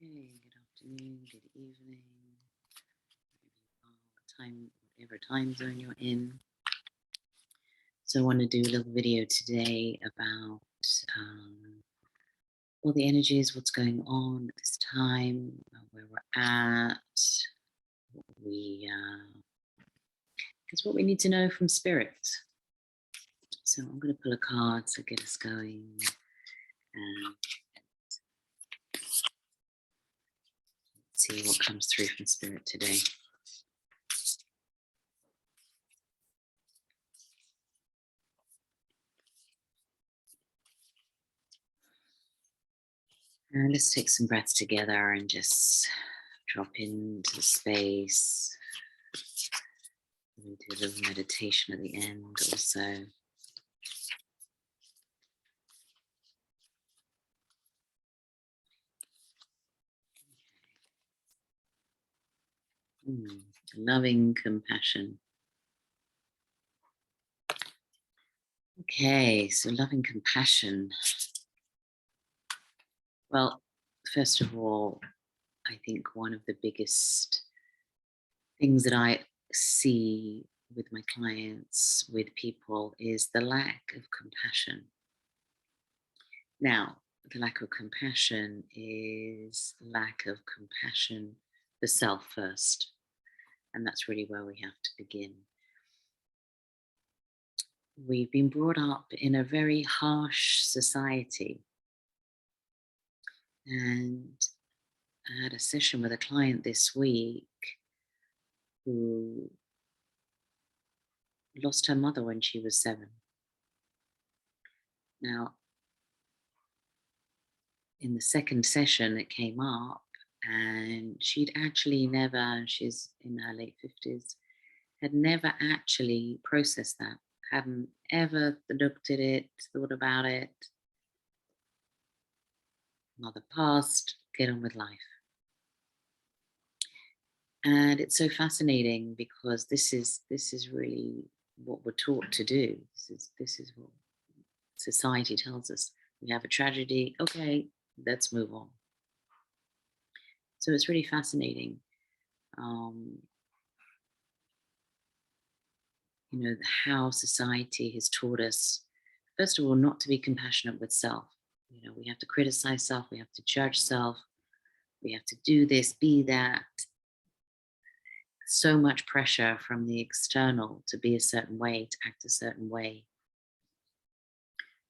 Okay, good afternoon, good evening, whatever time zone you're in. So I want to do a little video today about all the energies, what's going on at this time, where we're at, what it's what we need to know from spirit. So I'm going to pull a card to get us going, and see what comes through from spirit today. And let's take some breaths together and just drop into the space. We do a little meditation at the end also. Loving compassion. Okay, so loving compassion. Well, first of all, I think one of the biggest things that I see with my clients, with people, is the lack of compassion. Now, the lack of compassion is lack of compassion for self first. And that's really where we have to begin. We've been brought up in a very harsh society. And I had a session with a client this week who lost her mother when she was 7. Now, in the second session, it came up, and she'd actually never, she's in her late 50s, had never actually processed that, hadn't ever looked at it, thought about it. Mother passed, get on with life. And it's so fascinating because this is really what we're taught to do. This is what society tells us. We have a tragedy, okay, let's move on. So it's really fascinating. How society has taught us, first of all, not to be compassionate with self. We have to criticize self, we have to judge self, we have to do this, be that. So much pressure from the external to be a certain way, to act a certain way,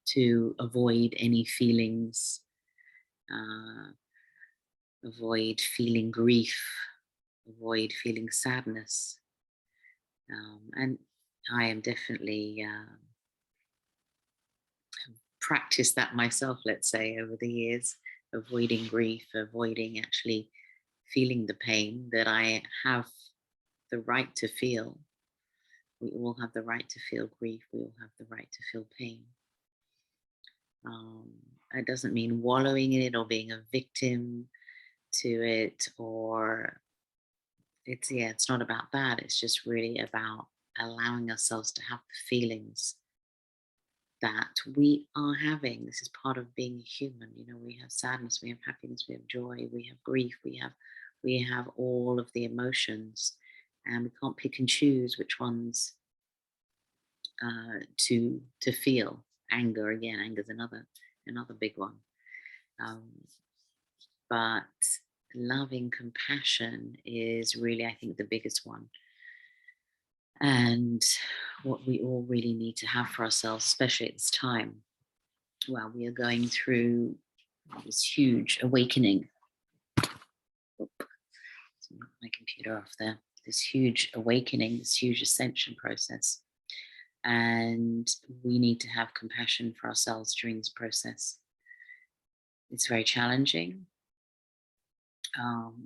to avoid any feelings, avoid feeling grief, avoid feeling sadness. And I am definitely practiced that myself, let's say, over the years, avoiding grief, avoiding actually feeling the pain that I have the right to feel. We all have the right to feel grief. We all have the right to feel pain. It doesn't mean wallowing in it or being a victim to it, or it's not about that. It's just really about allowing ourselves to have the feelings that we are having. This is part of being human. We have sadness, we have happiness, we have joy, we have grief, we have all of the emotions, and we can't pick and choose which ones to feel. Anger, again, anger is another big one. But loving compassion is really, I think, the biggest one, and what we all really need to have for ourselves, especially at this time while we are going through this huge awakening. Knock my computer off there. This huge awakening, this huge ascension process. And we need to have compassion for ourselves during this process. It's very challenging.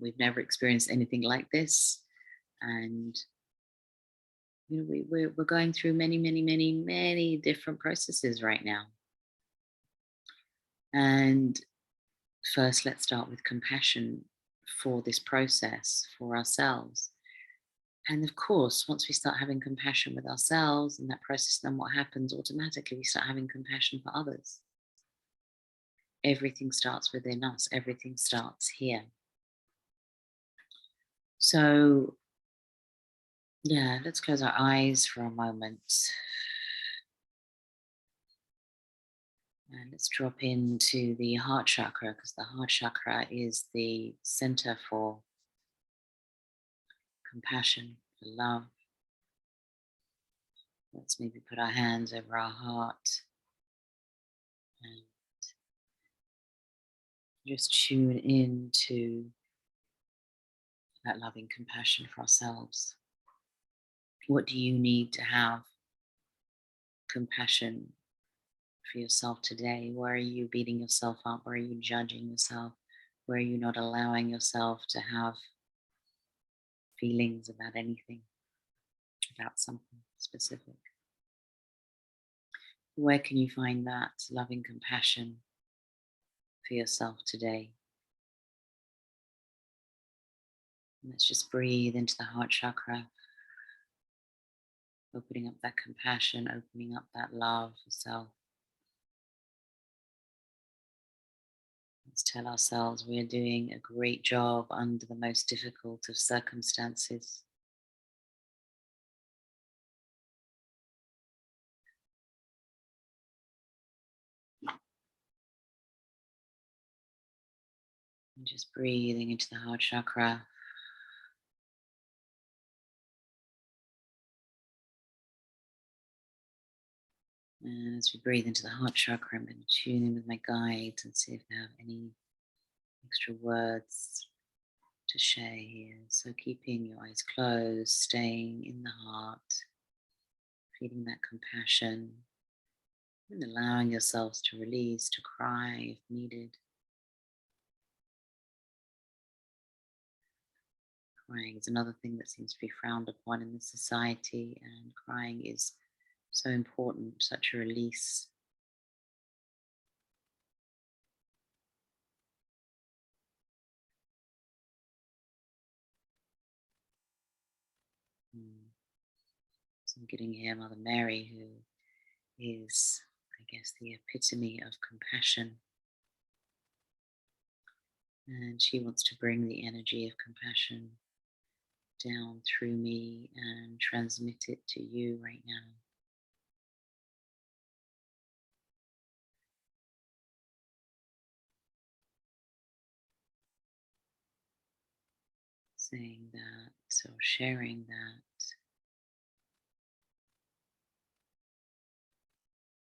We've never experienced anything like this. And we're going through many, many, many, many different processes right now. And first, let's start with compassion for this process, for ourselves. And of course, once we start having compassion with ourselves in that process, then what happens automatically? We start having compassion for others. everything starts within us, everything starts here. So, yeah, let's close our eyes for a moment. And let's drop into the heart chakra because the heart chakra is the center for compassion, for love. Let's maybe put our hands over our heart and just tune into that loving compassion for ourselves. What do you need to have compassion for yourself today? Where are you beating yourself up? Where are you judging yourself? Where are you not allowing yourself to have feelings about anything, about something specific? Where can you find that loving compassion for yourself today? And let's just breathe into the heart chakra, opening up that compassion, opening up that love for self. Let's tell ourselves we are doing a great job under the most difficult of circumstances. And just breathing into the heart chakra. And as we breathe into the heart chakra, I'm going to tune in with my guides and see if they have any extra words to share here. So keeping your eyes closed, staying in the heart, feeling that compassion, and allowing yourselves to release, to cry if needed. Crying is another thing that seems to be frowned upon in this society, and crying is so important, such a release. Mm. So I'm getting here Mother Mary, who is, I guess, the epitome of compassion. And she wants to bring the energy of compassion down through me and transmit it to you right now. Saying that or sharing that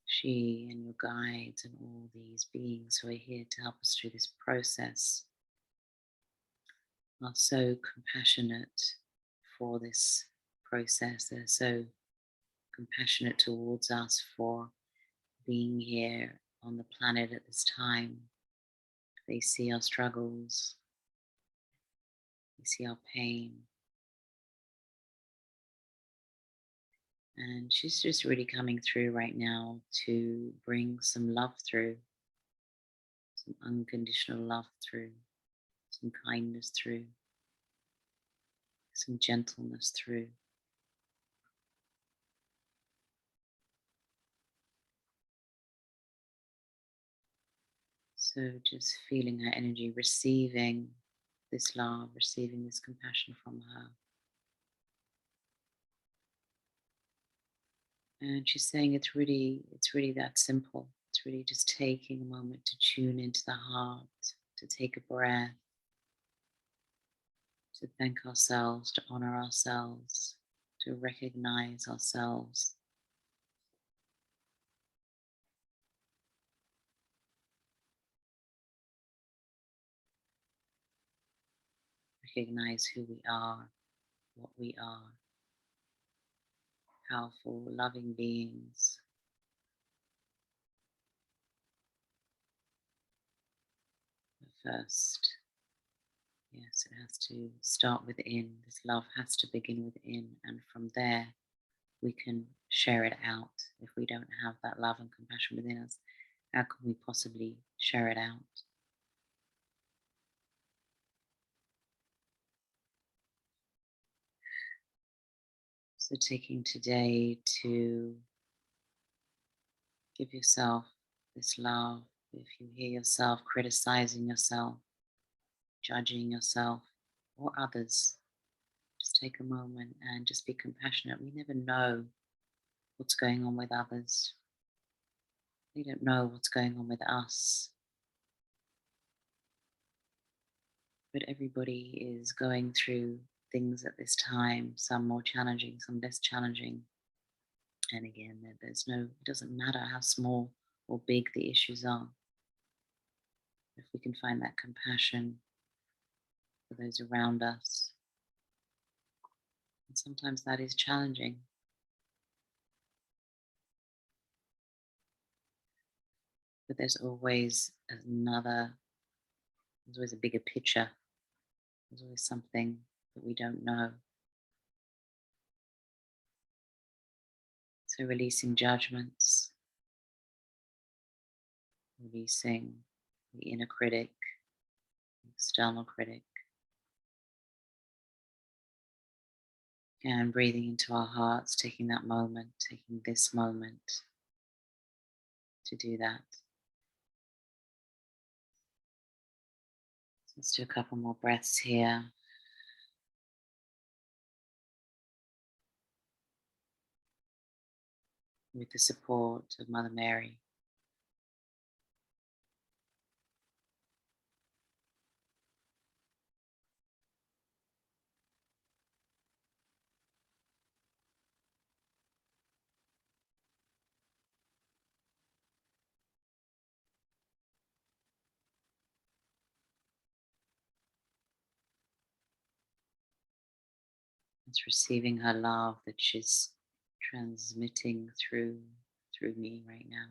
she and your guides and all these beings who are here to help us through this process are so compassionate for this process. They're so compassionate towards us for being here on the planet at this time. They see our struggles, they see our pain. And she's just really coming through right now to bring some love through, some unconditional love through, some kindness through, some gentleness through. So just feeling her energy, receiving this love, receiving this compassion from her. And she's saying it's really that simple. It's really just taking a moment to tune into the heart, to take a breath, to thank ourselves, to honor ourselves, to recognize ourselves. Recognize who we are, what we are, powerful, loving beings. But first, yes, it has to start within. This love has to begin within. And from there, we can share it out. If we don't have that love and compassion within us, how can we possibly share it out? So, taking today to give yourself this love, If you hear yourself criticizing yourself, judging yourself or others, just take a moment and just be compassionate. We never know what's going on with others. We don't know what's going on with us. But everybody is going through things at this time, some more challenging, some less challenging. And again, it doesn't matter how small or big the issues are. If we can find that compassion for those around us, and sometimes that is challenging. But there's always a bigger picture. There's always something that we don't know. So releasing judgments, releasing the inner critic, the external critic, and breathing into our hearts, taking this moment to do that. So let's do a couple more breaths here. With the support of Mother Mary. It's receiving her love that she's transmitting through me right now.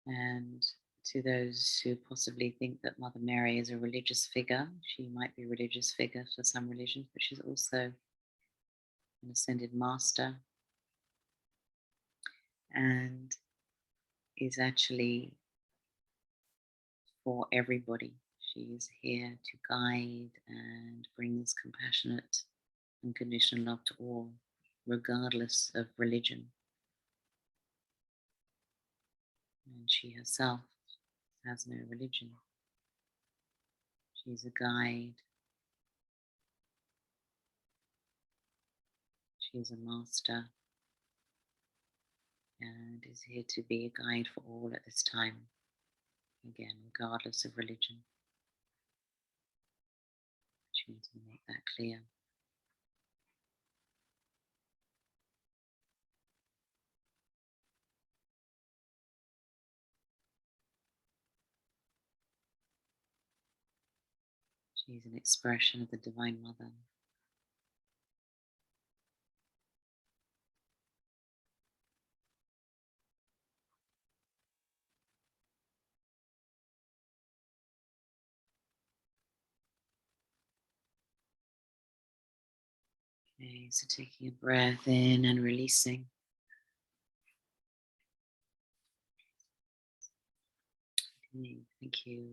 And to those who possibly think that Mother Mary is a religious figure, she might be a religious figure for some religions, but she's also an ascended master and is actually for everybody. She is here to guide and bring this compassionate, unconditional love to all, regardless of religion. And she herself has no religion. She's a guide. She's a master and is here to be a guide for all at this time. Again, regardless of religion. She wants to make that clear. She's an expression of the Divine Mother. Okay, so taking a breath in and releasing. Okay, thank you.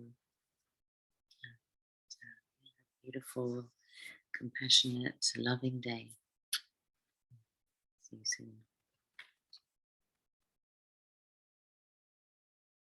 Beautiful, compassionate, loving day. See you soon.